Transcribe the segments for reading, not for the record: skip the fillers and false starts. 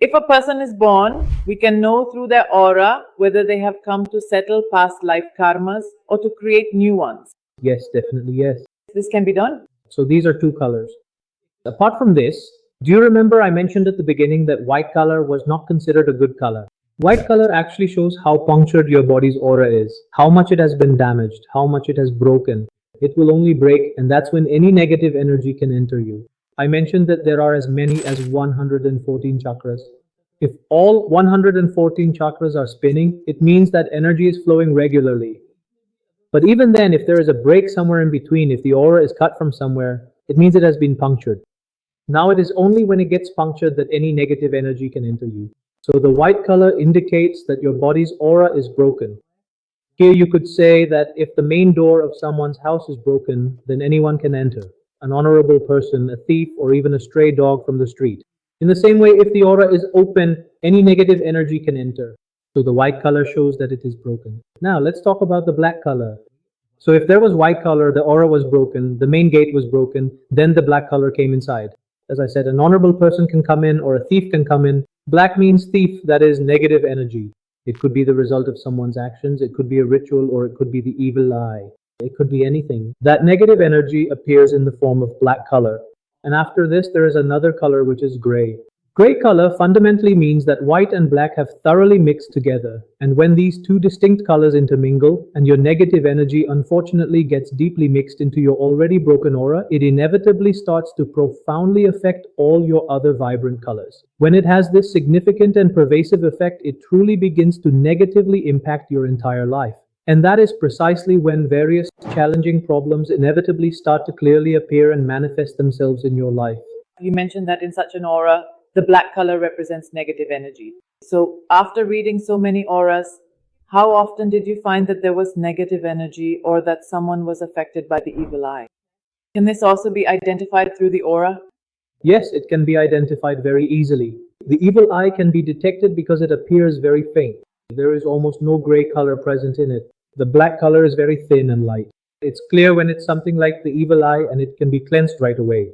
If a person is born, we can know through their aura whether they have come to settle past life karmas or to create new ones. Yes, definitely yes. This can be done. So these are two colors. Apart from this, do you remember I mentioned at the beginning that white color was not considered a good color? White color actually shows how punctured your body's aura is, how much it has been damaged, how much it has broken. It will only break, and that's when any negative energy can enter you. I mentioned that there are as many as 114 chakras. If all 114 chakras are spinning, it means that energy is flowing regularly. But even then, if there is a break somewhere in between, if the aura is cut from somewhere, it means it has been punctured. Now it is only when it gets punctured that any negative energy can enter you. So the white color indicates that your body's aura is broken. Here you could say that if the main door of someone's house is broken, then anyone can enter. An honorable person, a thief, or even a stray dog from the street. In the same way, if the aura is open, any negative energy can enter. So the white color shows that it is broken. Now let's talk about the black color. So if there was white color, the aura was broken, the main gate was broken, then the black color came inside. As I said, an honorable person can come in or a thief can come in. Black means thief, that is negative energy. It could be the result of someone's actions, it could be a ritual, or it could be the evil eye. It could be anything. That negative energy appears in the form of black color. And after this, there is another color which is gray. Gray color fundamentally means that white and black have thoroughly mixed together, and when these two distinct colors intermingle and your negative energy unfortunately gets deeply mixed into your already broken aura, it inevitably starts to profoundly affect all your other vibrant colors. When it has this significant and pervasive effect, it truly begins to negatively impact your entire life. And that is precisely when various challenging problems inevitably start to clearly appear and manifest themselves in your life. You mentioned that in such an aura, the black color represents negative energy. So, after reading so many auras, how often did you find that there was negative energy or that someone was affected by the evil eye? Can this also be identified through the aura? Yes, it can be identified very easily. The evil eye can be detected because it appears very faint. There is almost no gray color present in it. The black color is very thin and light. It's clear when it's something like the evil eye and it can be cleansed right away.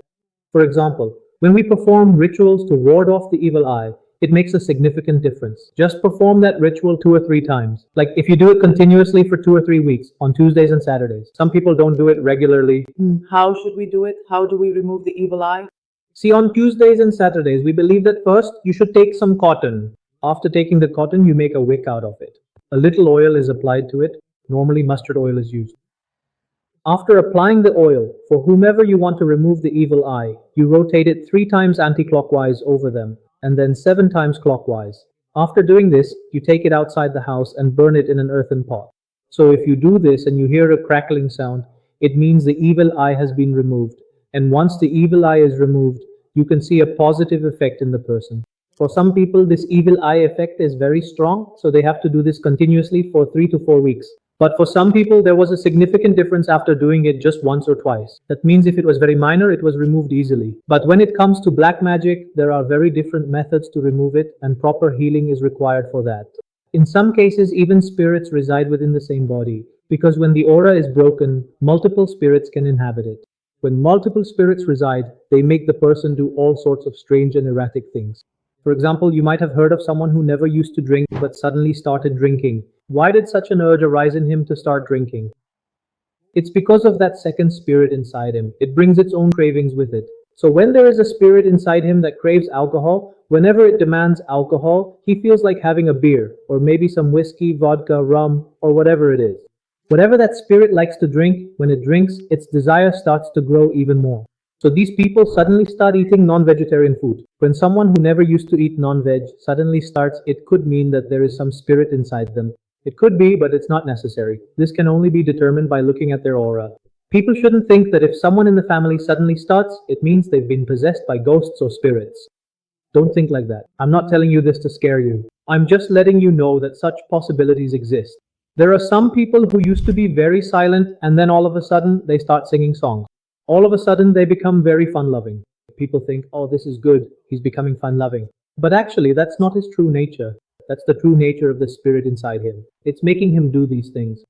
For example, when we perform rituals to ward off the evil eye, it makes a significant difference. Just perform that ritual 2 or 3 times. Like if you do it continuously for 2 or 3 weeks on Tuesdays and Saturdays. Some people don't do it regularly. How should we do it? How do we remove the evil eye? See, on Tuesdays and Saturdays, we believe that first you should take some cotton. After taking the cotton, you make a wick out of it. A little oil is applied to it. Normally mustard oil is used. After applying the oil, for whomever you want to remove the evil eye, you rotate it 3 times anti-clockwise over them, and then 7 times clockwise. After doing this, you take it outside the house and burn it in an earthen pot. So if you do this and you hear a crackling sound, it means the evil eye has been removed. And once the evil eye is removed, you can see a positive effect in the person. For some people, this evil eye effect is very strong, so they have to do this continuously for 3 to 4 weeks. But for some people, there was a significant difference after doing it just once or twice. That means if it was very minor, it was removed easily. But when it comes to black magic, there are very different methods to remove it, and proper healing is required for that. In some cases, even spirits reside within the same body, because when the aura is broken, multiple spirits can inhabit it. When multiple spirits reside, they make the person do all sorts of strange and erratic things. For example, you might have heard of someone who never used to drink but suddenly started drinking. Why did such an urge arise in him to start drinking? It's because of that second spirit inside him. It brings its own cravings with it. So when there is a spirit inside him that craves alcohol, whenever it demands alcohol, he feels like having a beer, or maybe some whiskey, vodka, rum, or whatever it is. Whatever that spirit likes to drink, when it drinks, its desire starts to grow even more. So these people suddenly start eating non-vegetarian food. When someone who never used to eat non-veg suddenly starts, it could mean that there is some spirit inside them. It could be, but it's not necessary. This can only be determined by looking at their aura. People shouldn't think that if someone in the family suddenly starts, it means they've been possessed by ghosts or spirits. Don't think like that. I'm not telling you this to scare you. I'm just letting you know that such possibilities exist. There are some people who used to be very silent and then all of a sudden they start singing songs. All of a sudden they become very fun-loving. People think, oh, this is good, he's becoming fun-loving. But actually, that's not his true nature. That's the true nature of the spirit inside him. It's making him do these things.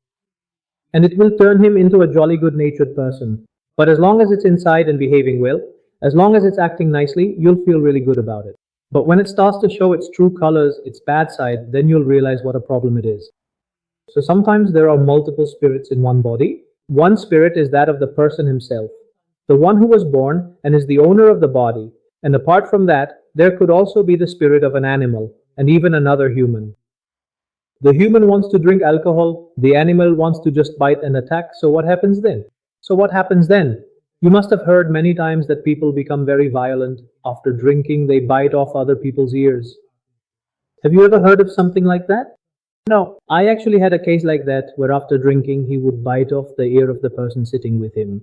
And it will turn him into a jolly good-natured person. But as long as it's inside and behaving well, as long as it's acting nicely, you'll feel really good about it. But when it starts to show its true colors, its bad side, then you'll realize what a problem it is. So sometimes there are multiple spirits in one body. One spirit is that of the person himself, the one who was born and is the owner of the body. And apart from that, there could also be the spirit of an animal and even another human. The human wants to drink alcohol, the animal wants to just bite and attack. So what happens then? You must have heard many times that people become very violent. After drinking, they bite off other people's ears. Have you ever heard of something like that? No. I actually had a case like that where after drinking, he would bite off the ear of the person sitting with him.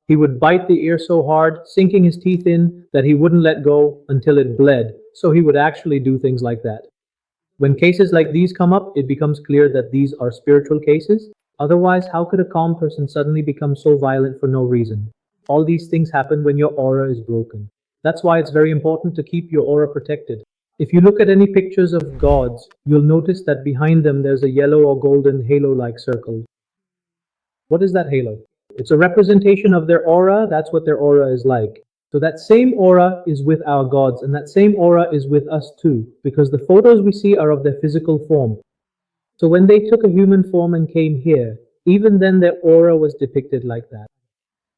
He would bite the ear so hard, sinking his teeth in, that he wouldn't let go until it bled. So he would actually do things like that. When cases like these come up, it becomes clear that these are spiritual cases. Otherwise, how could a calm person suddenly become so violent for no reason? All these things happen when your aura is broken. That's why it's very important to keep your aura protected. If you look at any pictures of gods, you'll notice that behind them there's a yellow or golden halo-like circle. What is that halo? It's a representation of their aura. That's what their aura is like. So that same aura is with our gods, and that same aura is with us too, because the photos we see are of their physical form. So when they took a human form and came here, even then their aura was depicted like that.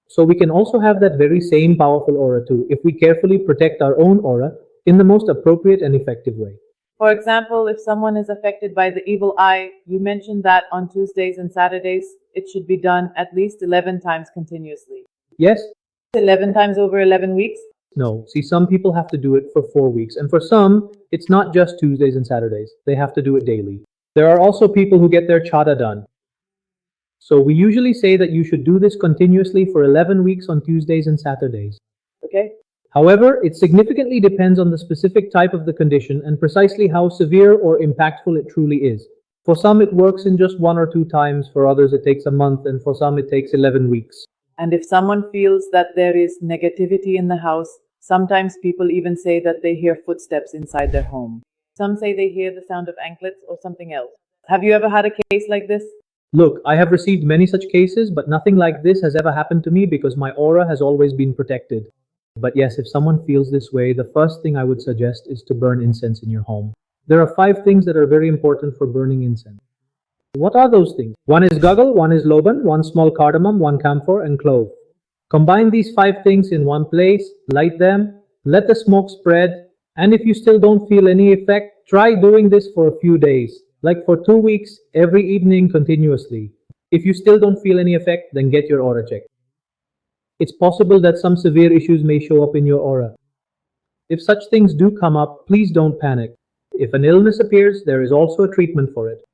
So we can also have that very same powerful aura too, if we carefully protect our own aura in the most appropriate and effective way. For example, if someone is affected by the evil eye, you mentioned that on Tuesdays and Saturdays, it should be done at least 11 times continuously. Yes? 11 times over 11 weeks? No. See, some people have to do it for 4 weeks, and for some, it's not just Tuesdays and Saturdays. They have to do it daily. There are also people who get their chata done. So we usually say that you should do this continuously for 11 weeks on Tuesdays and Saturdays. Okay? However, it significantly depends on the specific type of the condition and precisely how severe or impactful it truly is. For some, it works in just 1 or 2 times. For others, it takes a month, and for some, it takes 11 weeks. And if someone feels that there is negativity in the house, sometimes people even say that they hear footsteps inside their home. Some say they hear the sound of anklets or something else. Have you ever had a case like this? Look, I have received many such cases, but nothing like this has ever happened to me because my aura has always been protected. But yes, if someone feels this way, the first thing I would suggest is to burn incense in your home. There are 5 things that are very important for burning incense. What are those things? 1 is guggle, 1 is loban, 1 small cardamom, 1 camphor, and clove. Combine these 5 things in one place, light them, let the smoke spread, and if you still don't feel any effect, try doing this for a few days, like for 2 weeks, every evening continuously. If you still don't feel any effect, then get your aura checked. It's possible that some severe issues may show up in your aura. If such things do come up, please don't panic. If an illness appears, there is also a treatment for it.